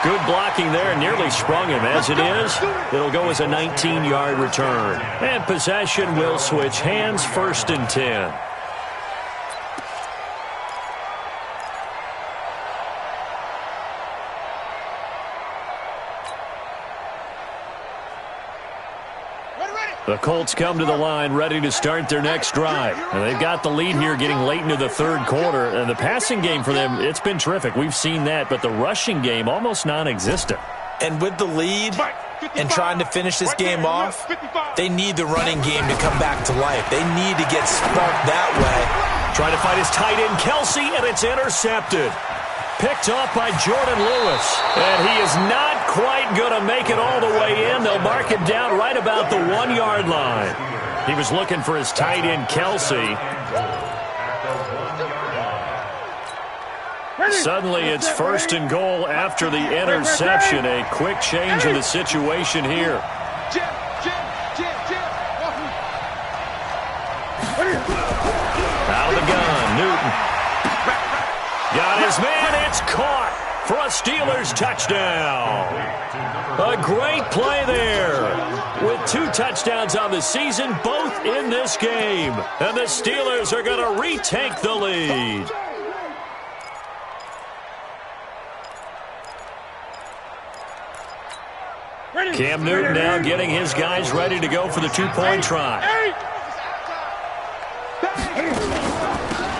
Good blocking there. Nearly sprung him. As it is, it'll go as a 19-yard return. And possession will switch hands. 1st and 10. The Colts come to the line ready to start their next drive. And they've got the lead here getting late into the 3rd quarter. And the passing game for them, it's been terrific. We've seen that. But the rushing game, almost non-existent. And with the lead and trying to finish this game off, they need the running game to come back to life. They need to get sparked that way. Trying to find his tight end, Kelsey, and it's intercepted. Picked off by Jordan Lewis. And he is not quite going to make it all the way in. They'll mark him down right about the 1-yard line. He was looking for his tight end, Kelsey. Suddenly it's 1st and goal after the interception. A quick change in the situation here. Out of the gun, Newton. Got his man, it's caught for a Steelers touchdown. A great play there. With 2 touchdowns on the season, both in this game. And the Steelers are going to retake the lead. Cam Newton now getting his guys ready to go for the 2-point try.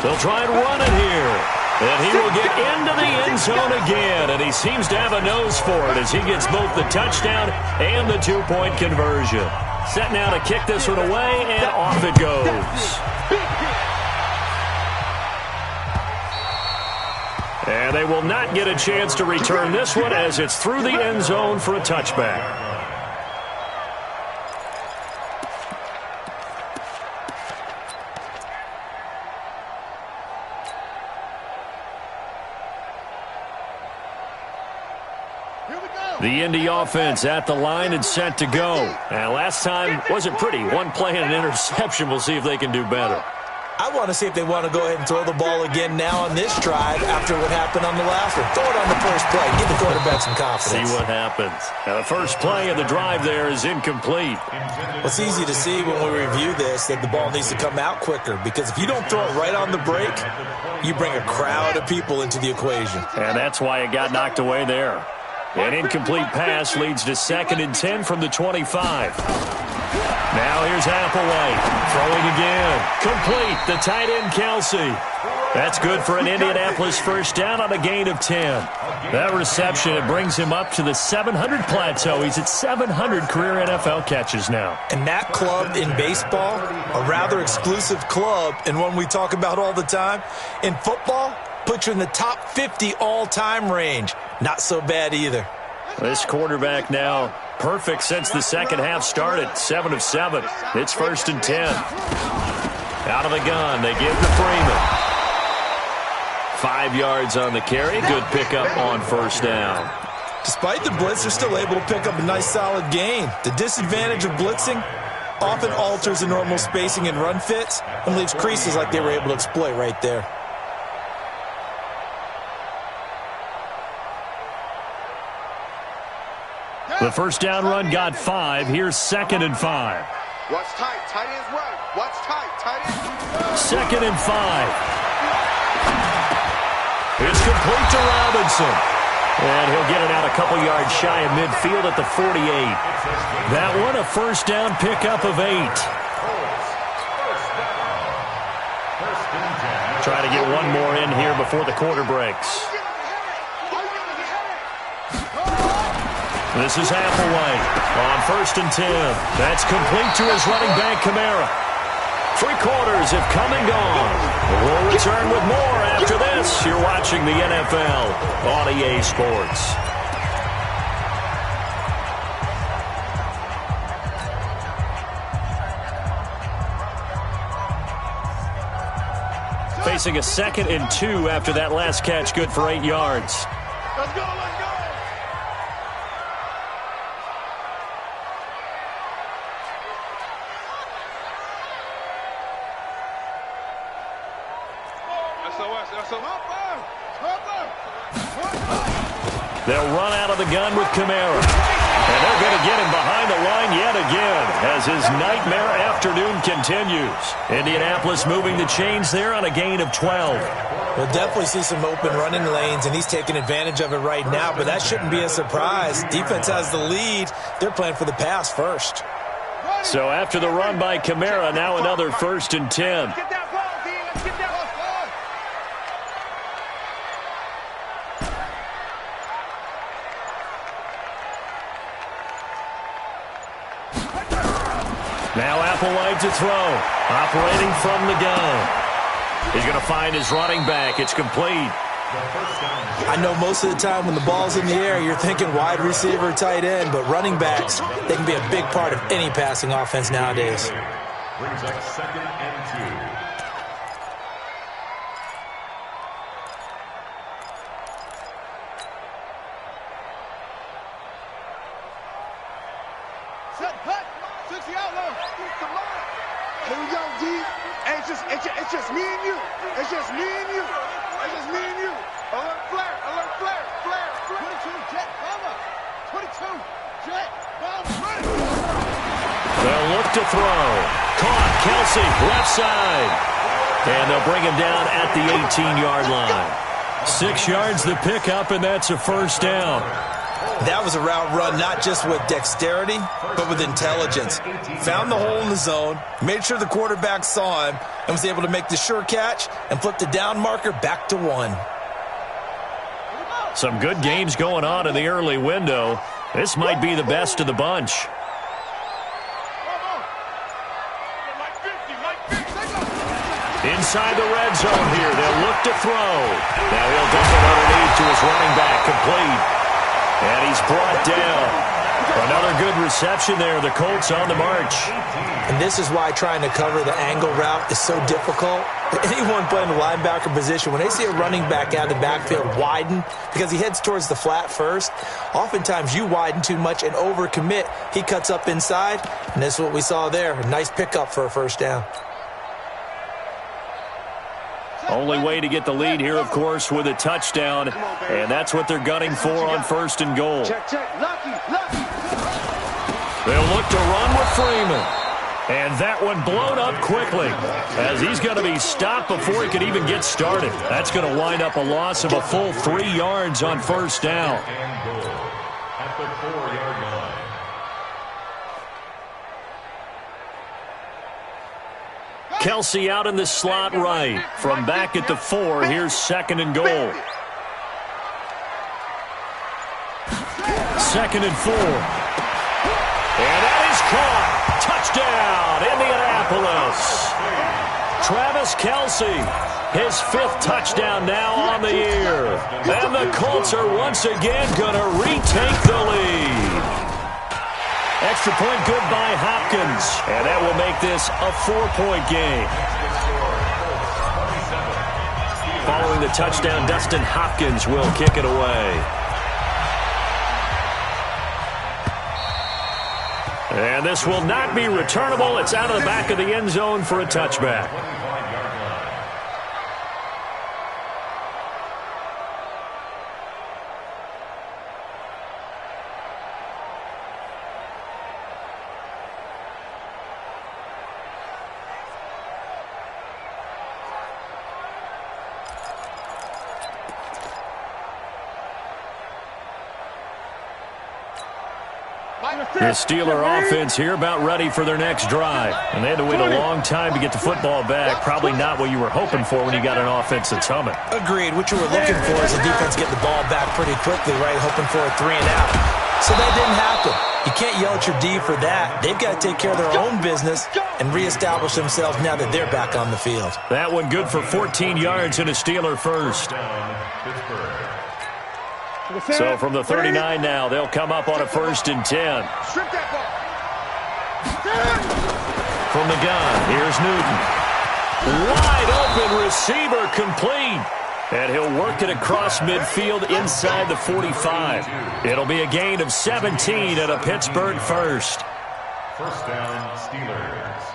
They'll try and run it here. And he will get into the end zone again. And he seems to have a nose for it as he gets both the touchdown and the 2-point conversion. Set now to kick this one away, and off it goes. And they will not get a chance to return this one as it's through the end zone for a touchback. The Indy offense at the line and set to go. And last time wasn't pretty. 1 play and an interception. We'll see if they can do better. I want to see if they want to go ahead and throw the ball again now on this drive after what happened on the last one. Throw it on the first play. Give the quarterback some confidence. See what happens. Now, the first play of the drive there is incomplete. Well, it's easy to see when we review this that the ball needs to come out quicker, because if you don't throw it right on the break, you bring a crowd of people into the equation. And that's why it got knocked away there. An incomplete pass leads to 2nd and 10 from the 25. Now here's Applewhite. Throwing again. Complete. The tight end, Kelsey. That's good for an Indianapolis first down on a gain of 10. That reception, it brings him up to the 700 plateau. He's at 700 career NFL catches now. And that club in baseball, a rather exclusive club, and one we talk about all the time. In football, puts you in the top 50 all-time range. Not so bad either. This quarterback now perfect since the second half started. 7 of 7. It's 1st and 10. Out of the gun, they give to Freeman. 5 yards on the carry. Good pickup on 1st down. Despite the blitz, they're still able to pick up a nice solid gain. The disadvantage of blitzing often alters the normal spacing and run fits and leaves creases like they were able to exploit right there. The 1st down run got 5. Here's 2nd and 5. Watch tight. Tight ends run. Watch tight. Tight ends. 2nd and 5. It's complete to Robinson. And he'll get it out a couple yards shy of midfield at the 48. That one a 1st down pickup of 8. Trying to get one more in here before the quarter breaks. This is Applewhite on 1st and 10. That's complete to his running back, Kamara. 3 quarters have come and gone. We'll return with more after this. You're watching the NFL on EA Sports. Facing a 2nd and 2 after that last catch, good for 8 yards. Let's go. Let's go. They'll run out of the gun with Kamara. And they're going to get him behind the line yet again as his nightmare afternoon continues. Indianapolis moving the chains there on a gain of 12. We'll definitely see some open running lanes, and he's taking advantage of it right now, but that shouldn't be a surprise. Defense has the lead. They're playing for the pass first. So after the run by Kamara, now another 1st and 10. Get that ball, D. Let's get that ball. Now Applewhite to throw. Operating from the gun. He's going to find his running back. It's complete. I know most of the time when the ball's in the air, you're thinking wide receiver, tight end, but running backs, they can be a big part of any passing offense nowadays. Brings up 2nd and 2. Set, cut. 60 out low. Here we go, D. Hey, it's just me and you. It's just me and you. It's just me and you. Alert flare. Alert flare. Flare. 22, jet, bomber. 22, jet, bomber. Ready. They'll look to throw. Caught. Kelsey, left side. And they'll bring him down at the 18-yard line. 6 yards the pickup, and that's a 1st down. That was a route run not just with dexterity, but with intelligence. Found the hole in the zone, made sure the quarterback saw him, and was able to make the sure catch and flip the down marker back to 1. Some good games going on in the early window. This might be the best of the bunch. Inside the red zone here. They'll look to throw. Now he'll dump it underneath to his running back, complete. And he's brought down. Another good reception there. The Colts on the march. And this is why trying to cover the angle route is so difficult. Anyone playing the linebacker position, when they see a running back out of the backfield widen, because he heads towards the flat first, oftentimes you widen too much and overcommit. He cuts up inside, and this is what we saw there. A nice pickup for a 1st down. Only way to get the lead here, of course, with a touchdown. And that's what they're gunning for on 1st and goal. Check. Lucky. They'll look to run with Freeman. And that one blown up quickly as he's going to be stopped before he could even get started. That's going to wind up a loss of a full 3 yards on 1st down. And goal at the 4-yard line. Kelsey out in the slot right. From back at the 4, here's 2nd and goal. 2nd and 4. And that is caught. Touchdown, Indianapolis. Travis Kelce. His 5th touchdown now on the year. And the Colts are once again going to retake the lead. Extra point good by Hopkins. And that will make this a 4-point game. Following the touchdown, Dustin Hopkins will kick it away. And this will not be returnable. It's out of the back of the end zone for a touchback. The Steeler offense here about ready for their next drive. And they had to wait a long time to get the football back. Probably not what you were hoping for when you got an offense that's humming. Agreed. What you were looking for is a defense getting the ball back pretty quickly, right? Hoping for a 3-and-out. So that didn't happen. You can't yell at your D for that. They've got to take care of their own business and reestablish themselves now that they're back on the field. That one good for 14 yards and a Steeler first. So from the 39 now, they'll come up on a 1st and 10. From the gun, here's Newton. Wide open receiver complete. And he'll work it across midfield inside the 45. It'll be a gain of 17 and a Pittsburgh first. First down, Steelers.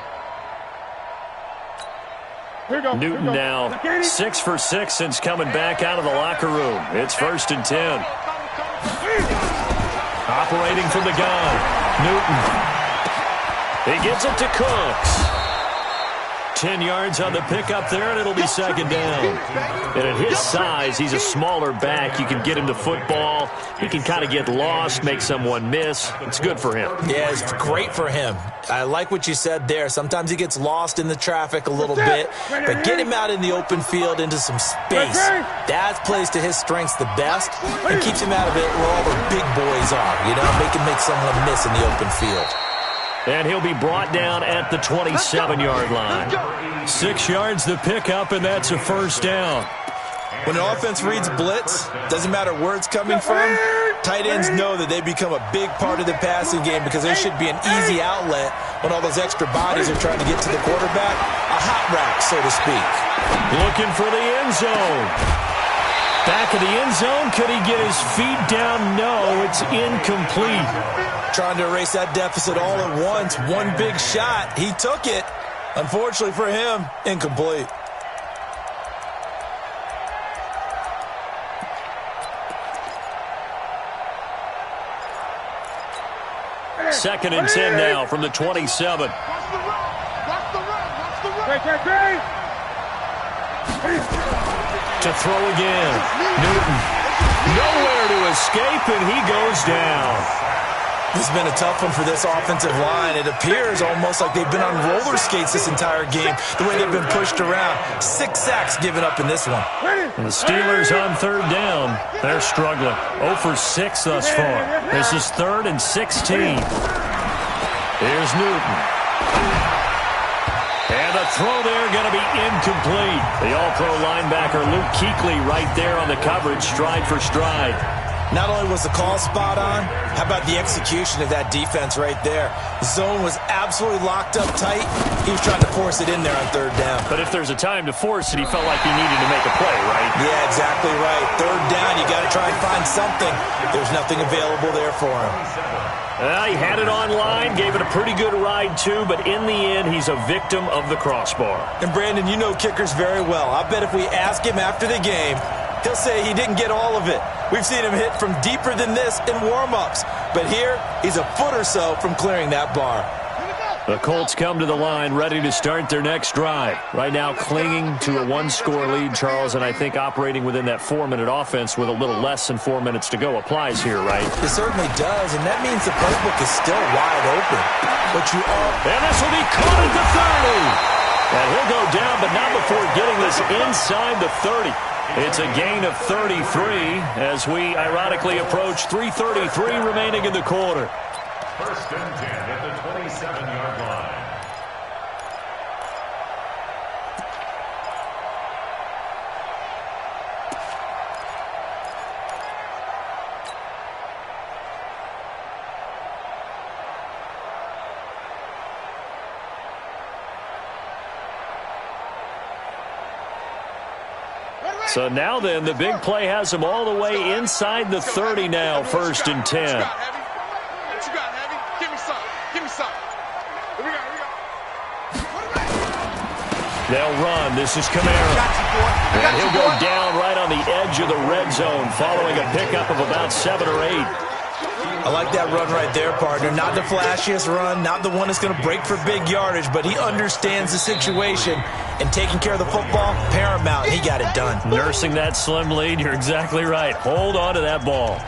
Newton now 6 for 6 since coming back out of the locker room. It's 1st and 10. Operating from the gun, Newton. He gives it to Cooks. 10 yards on the pickup there, and it'll be 2nd down. And at his size, he's a smaller back. You can get him the football. He can kind of get lost, make someone miss. It's good for him. Yeah, it's great for him. I like what you said there. Sometimes he gets lost in the traffic a little bit, but get him out in the open field into some space. That plays to his strengths the best and keeps him out of it where all the big boys are, you know, make someone miss in the open field. And he'll be brought down at the 27-yard line. 6 yards the pickup, and that's a 1st down. When an offense reads blitz, doesn't matter where it's coming from, tight ends know that they become a big part of the passing game because there should be an easy outlet when all those extra bodies are trying to get to the quarterback. A hot rack, so to speak. Looking for the end zone. Back of the end zone. Could he get his feet down? No, it's incomplete. Trying to erase that deficit all at once. One big shot. He took it. Unfortunately for him, incomplete. Second and 10 now from the 27. Watch the run. Watch the run. Watch the run. To throw again. Newton. Nowhere to escape, and he goes down. This has been a tough one for this offensive line. It appears almost like they've been on roller skates this entire game, the way they've been pushed around. 6 sacks given up in this one. And the Steelers on 3rd down. They're struggling. 0 for 6 thus far. This is 3rd and 16. Here's Newton. And the throw there going to be incomplete. The all-pro linebacker Luke Kuechly right there on the coverage, stride for stride. Not only was the call spot on, how about the execution of that defense right there? The zone was absolutely locked up tight. He was trying to force it in there on 3rd down. But if there's a time to force it, he felt like he needed to make a play, right? Yeah, exactly right. 3rd down, you got to try and find something. There's nothing available there for him. He had it online, gave it a pretty good ride too, but in the end, he's a victim of the crossbar. And Brandon, you know kickers very well. I bet if we ask him after the game, he'll say he didn't get all of it. We've seen him hit from deeper than this in warm-ups. But here, he's a foot or so from clearing that bar. The Colts come to the line ready to start their next drive. Right now clinging to a 1-score lead, Charles, and I think operating within that 4-minute offense with a little less than 4 minutes to go applies here, right? It certainly does, and that means the playbook is still wide open. But you are... And this will be caught at the 30. And he'll go down, but not before getting this inside the 30. It's a gain of 33 as we ironically approach 3:33 remaining in the quarter. 1st and 10 at the 27-yard line. So now then, the big play has them all the way inside the 30 now, 1st and 10. What you got, Heavy? Give me some. Give me some. Here we go. They'll run. This is Kamara. And he'll go down right on the edge of the red zone following a pickup of about 7 or 8. I like that run right there, partner. Not the flashiest run, not the one that's going to break for big yardage, but he understands the situation, and taking care of the football, paramount. He got it done. Nursing that slim lead, you're exactly right. Hold on to that ball.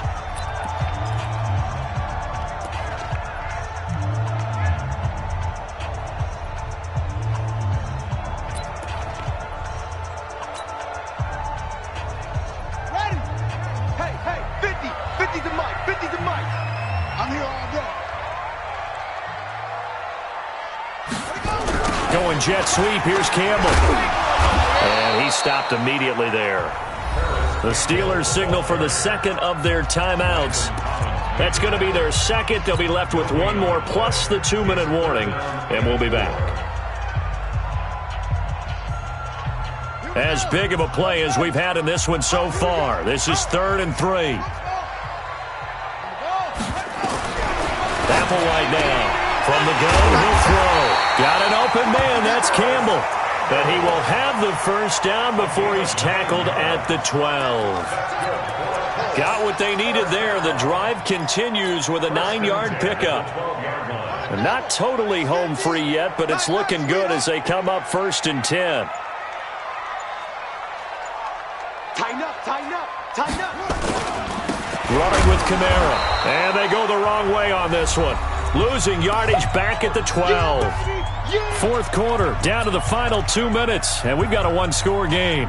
Going jet sweep. Here's Campbell. And he stopped immediately there. The Steelers signal for the second of their timeouts. That's going to be their second. They'll be left with one more plus the 2-minute warning. And we'll be back. As big of a play as we've had in this one so far. This is 3rd and 3. Applewhite now. From the gun, he'll throw. Got an open man. That's Campbell. But he will have the first down before he's tackled at the 12. Got what they needed there. The drive continues with a 9-yard pickup. Not totally home free yet, but it's looking good as they come up 1st and 10. Tighten up, tighten up, tighten up. Running with Kamara. And they go the wrong way on this one. Losing yardage back at the 12. 4th quarter, down to the final 2 minutes, and we've got a 1-score game.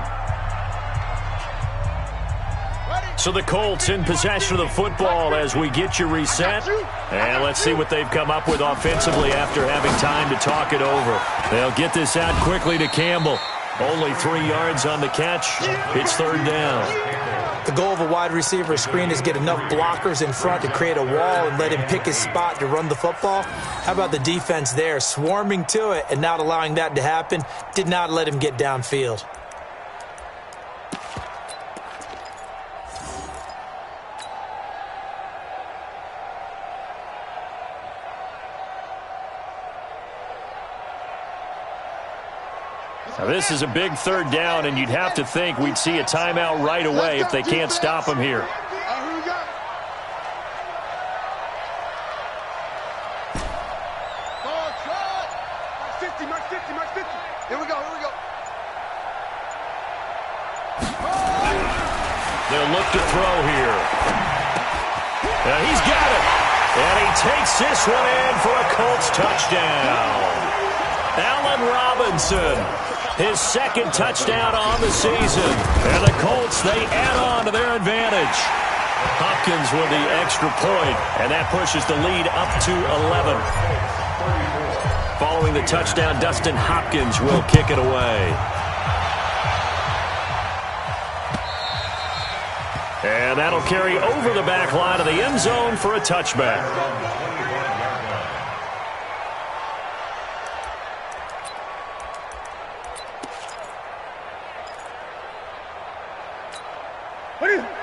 So the Colts in possession of the football as we get you reset. And let's see what they've come up with offensively after having time to talk it over. They'll get this out quickly to Campbell. Only 3 yards on the catch. It's 3rd down. The goal of a wide receiver screen is get enough blockers in front to create a wall and let him pick his spot to run the football. How about the defense there, swarming to it and not allowing that to happen? Did not let him get downfield. Now this is a big 3rd down, and you'd have to think we'd see a timeout right away if they can't stop him here. They'll look to throw here. He's got it. And he takes this one in for a Colts touchdown. Allen Robinson, his 2nd touchdown on the season. And the Colts, they add on to their advantage. Hopkins with the extra point, and that pushes the lead up to 11. Following the touchdown, Dustin Hopkins will kick it away. And that'll carry over the back line of the end zone for a touchback.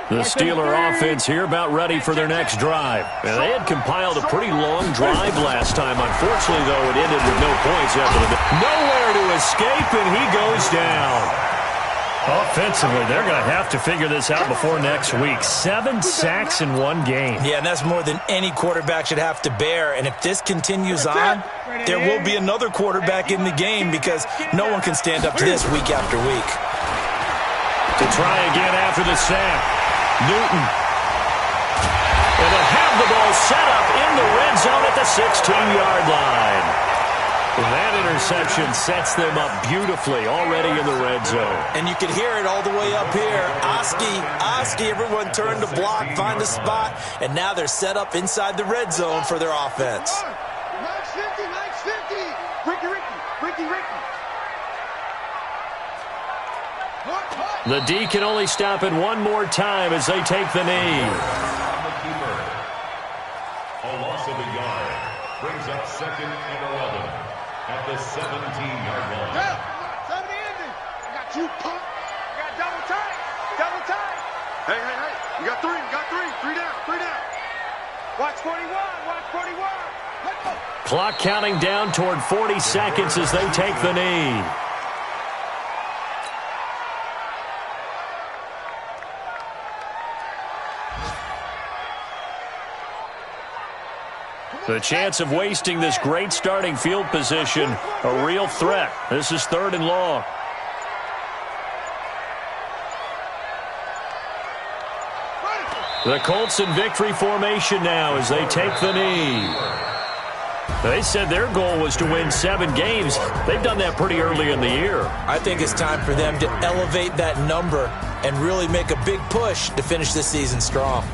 The Steeler offense here about ready for their next drive. And they had compiled a pretty long drive last time. Unfortunately, though, it ended with no points after the... Nowhere to escape, and he goes down. Offensively, they're going to have to figure this out before next week. 7 sacks in 1 game. Yeah, and that's more than any quarterback should have to bear. And if this continues on, there will be another quarterback in the game because no one can stand up to this week after week. To try again after the sack. Newton. And they'll have the ball set up in the red zone at the 16-yard line. That interception sets them up beautifully already in the red zone. And you can hear it all the way up here. Oski, everyone turned to block, find a spot, and now they're set up inside the red zone for their offense. Max 50, Max 50. Ricky. The D can only stop it one more time as they take the knee. A loss of a yard brings up 2nd and 11 at the 17-yard line. Yeah, 70 ending. I got you, punk. I got double time. Hey, hey, hey. You got three. You got three. Three down. Three down. Watch 41. Watch 41. Let's go. Clock counting down toward 40 seconds as they take the knee. The chance of wasting this great starting field position, a real threat. This is 3rd and long. The Colts in victory formation now as they take the knee. They said their goal was to win 7 games. They've done that pretty early in the year. I think it's time for them to elevate that number and really make a big push to finish this season strong.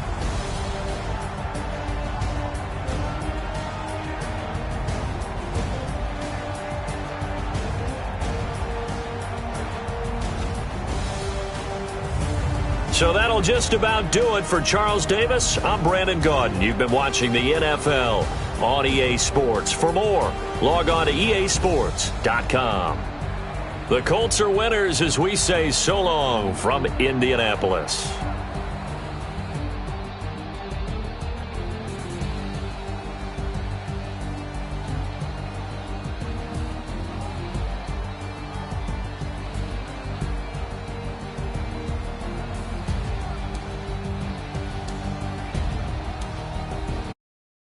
So that'll just about do it for Charles Davis. I'm Brandon Gaudin. You've been watching the NFL on EA Sports. For more, log on to easports.com. The Colts are winners as we say so long from Indianapolis.